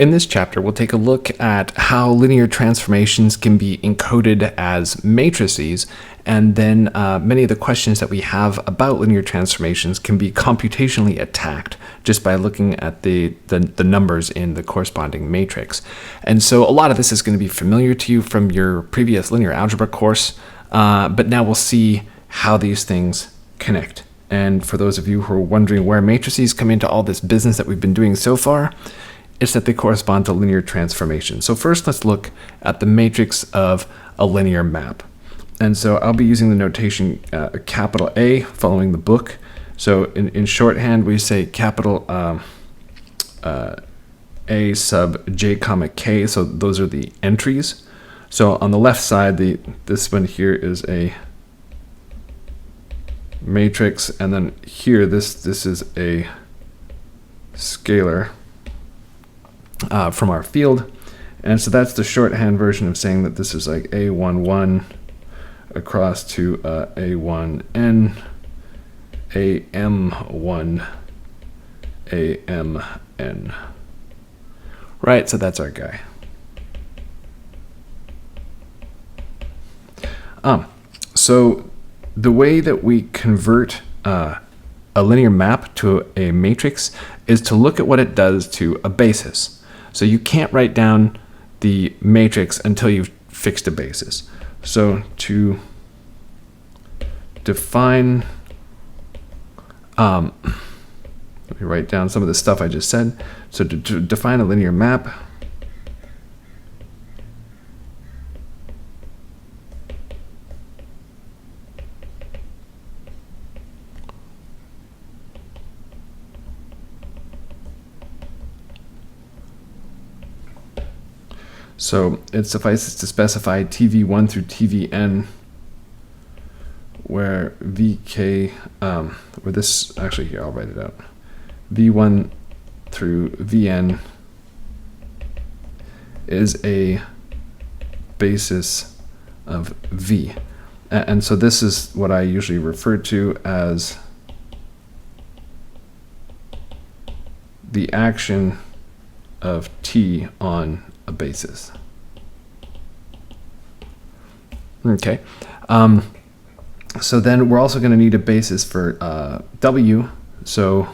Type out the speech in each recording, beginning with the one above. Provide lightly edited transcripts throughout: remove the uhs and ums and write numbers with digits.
In this chapter, we'll take a look at how linear transformations can be encoded as matrices, and then many of the questions that we have about linear transformations can be computationally attacked just by looking at the numbers in the corresponding matrix. And so a lot of this is going to be familiar to you from your previous linear algebra course, but now we'll see how these things connect. And for those of you who are wondering where matrices come into all this business that we've been doing so far, it's that they correspond to linear transformation. So first, let's look at the matrix of a linear map. And so I'll be using the notation capital A following the book. So in shorthand, we say capital A sub j comma k. So those are the entries. So on the left side, this one here is a matrix, and then here this is a scalar from our field. And so that's the shorthand version of saying that this is like A11 across to A1n, AM1, AMN. Right, so that's our guy. So the way that we convert a linear map to a matrix is to look at what it does to a basis. So you can't write down the matrix until you've fixed a basis. So to define, let me write down some of the stuff I just said. So to define a linear map, so it suffices to specify TV1 through TVN, where VK, where this, actually here, I'll write it out. V1 through Vn is a basis of V. And so this is what I usually refer to as the action of T on a basis. Okay. So then we're also going to need a basis for W. So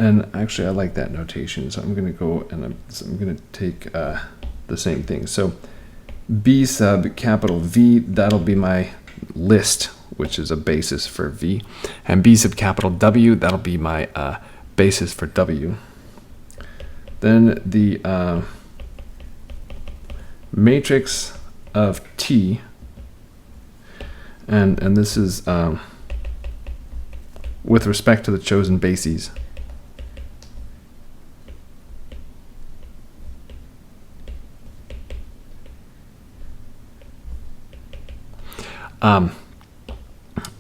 and actually I like that notation, so I'm going to go and I'm going to take the same thing. So B sub capital V, that'll be my list, which is a basis for V, and B sub capital W, that'll be my basis for W. Then the matrix of T, and this is with respect to the chosen bases.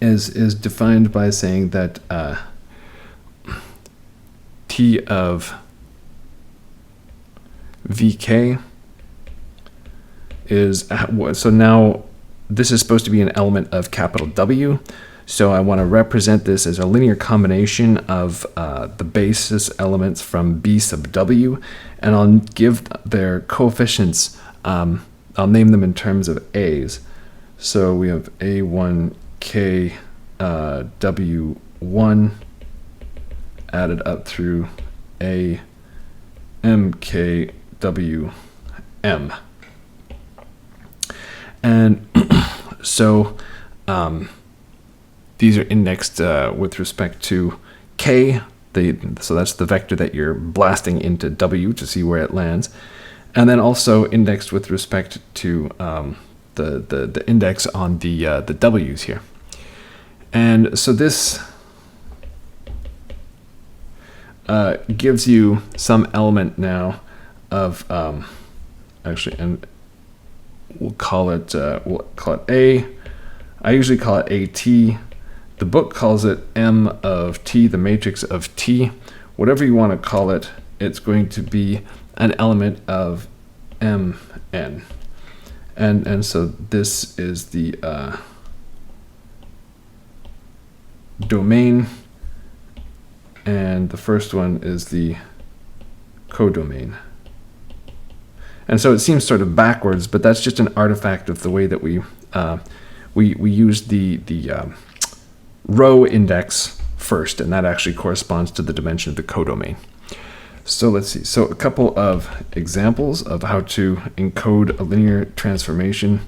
Is defined by saying that T of VK is, so now this is supposed to be an element of capital W. So I want to represent this as a linear combination of the basis elements from B sub W, and I'll give their coefficients, I'll name them in terms of A's. So we have A1K W1 added up through AMK WM. And so these are indexed with respect to K, so that's the vector that you're blasting into W to see where it lands, and then also indexed with respect to the index on the W's here. And so this gives you some element now of actually, and we'll call it A. I usually call it AT. The book calls it M of T, the matrix of T, whatever you want to call it, it's going to be an element of Mn. And so this is the domain, and the first one is the codomain. And so it seems sort of backwards, but that's just an artifact of the way that we use the row index first, and that actually corresponds to the dimension of the codomain. So let's see. So a couple of examples of how to encode a linear transformation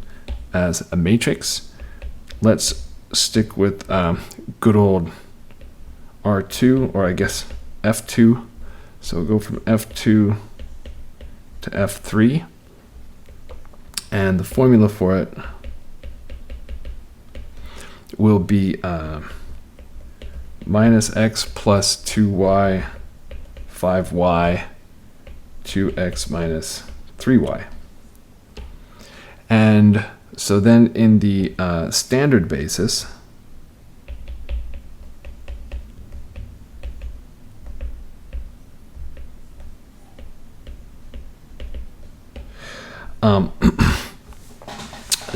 as a matrix. Let's stick with good old R2, or I guess F2. So we'll go from F2 to F3. And the formula for it will be minus x plus 2y, 5y, 2x minus 3y. And so then in the standard basis,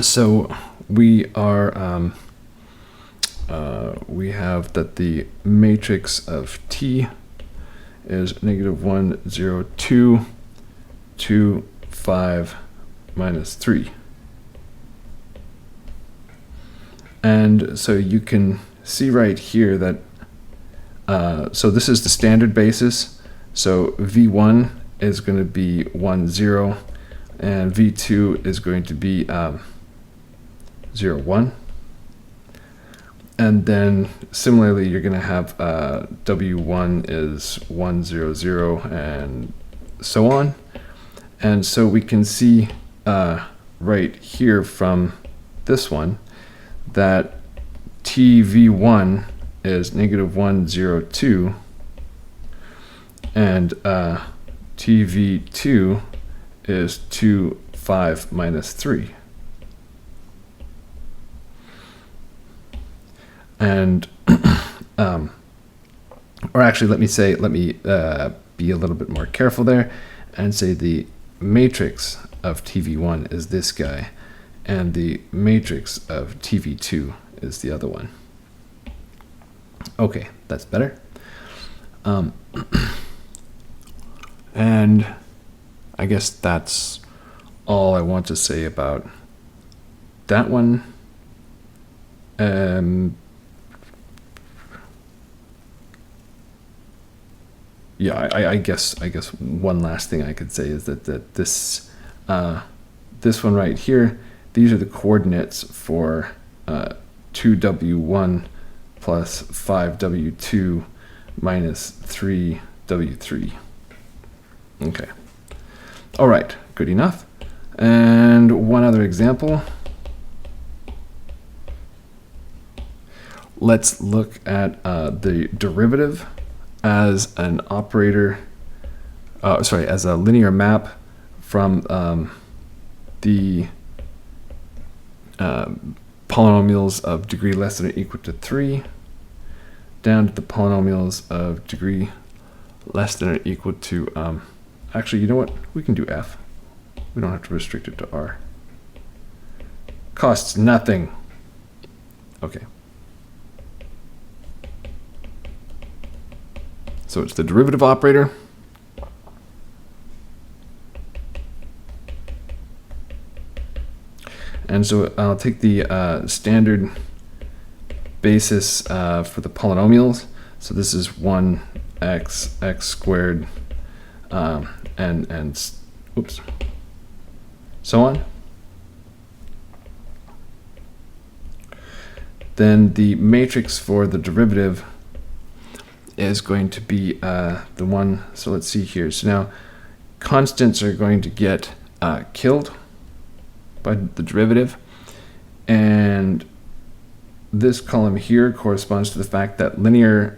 so we are we have that the matrix of T is negative 1, 0, 2, 2, 5, minus 3. And so you can see right here that, so this is the standard basis. So V1 is going to be 1, 0, and V2 is going to be 0, 1. And then similarly, you're going to have W1 is 1, 0, 0, and so on. And so we can see right here from this one that TV1 is negative 1, 0, 2, and TV2 is 2, 5, minus 3. And, or actually, let me be a little bit more careful there and say the matrix of TV1 is this guy, and the matrix of TV2 is the other one. Okay, that's better. And I guess that's all I want to say about that one. Yeah, I guess one last thing I could say is that this this one right here, these are the coordinates for 2W1 plus 5W2 minus 3W3. Okay. All right, good enough. And one other example. Let's look at the derivative as an operator, as a linear map from the polynomials of degree less than or equal to 3 down to the polynomials of degree less than or equal to, actually, you know what? We can do f. We don't have to restrict it to r. Costs nothing. Okay. So it's the derivative operator. And so I'll take the standard basis for the polynomials. So this is 1x, x squared, and oops, so on. Then the matrix for the derivative is going to be the one, so let's see here. So now constants are going to get killed by the derivative, and this column here corresponds to the fact that linear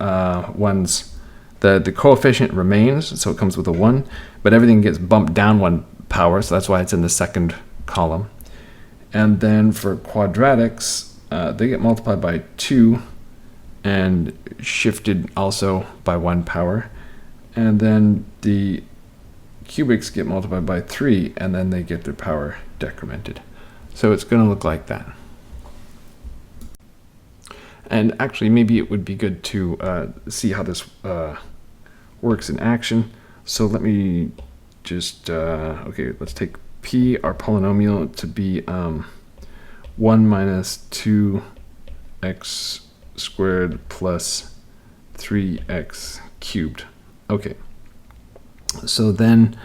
ones, the coefficient remains, so it comes with a 1, but everything gets bumped down 1 power, so that's why it's in the second column. And then for quadratics, they get multiplied by 2 and shifted also by 1 power. and then the cubics get multiplied by 3, and then they get their power decremented. So it's going to look like that. And actually, maybe it would be good to see how this works in action. So let me just, okay, let's take p, our polynomial, to be 1 minus 2x squared plus 3x cubed. Okay. So then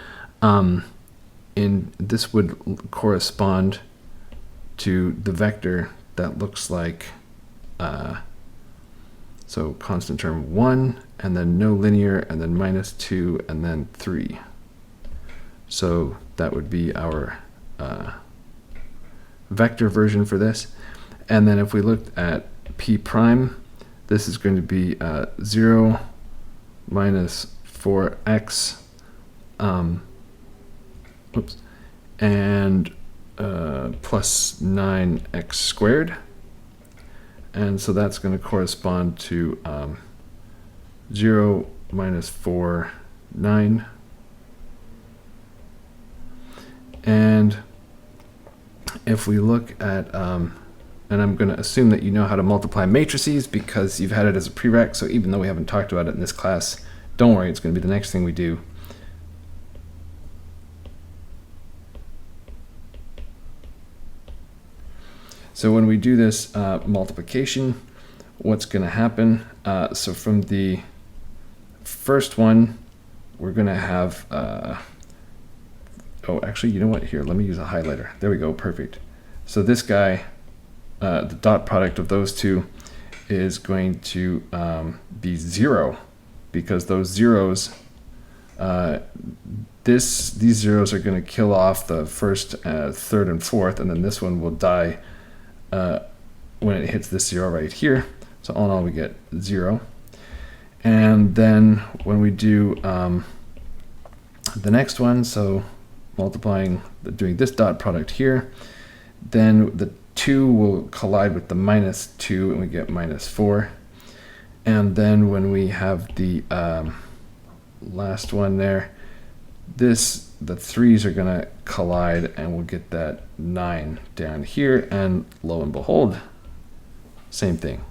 this would correspond to the vector that looks like, so constant term 1, and then no linear, and then minus 2, and then 3. So that would be our vector version for this. And then if we looked at p prime, this is going to be 0 minus 4x, and plus 9x squared. And so that's going to correspond to 0 minus 4, 9. And if we look at, and I'm going to assume that you know how to multiply matrices because you've had it as a prereq, so even though we haven't talked about it in this class, don't worry, it's going to be the next thing we do. So when we do this multiplication, what's going to happen? So from the first one, we're going to have, oh, actually, you know what? Here, let me use a highlighter. There we go, perfect. So this guy, the dot product of those two is going to be 0, because those zeros, these zeros are going to kill off the first, third, and fourth, and then this one will die when it hits this 0 right here. So all in all, we get 0. And then when we do the next one, so multiplying, doing this dot product here, then the 2 will collide with the minus 2, and we get minus 4. And then when we have the last one there, the 3's are going to collide, and we'll get that 9 down here, and lo and behold, same thing.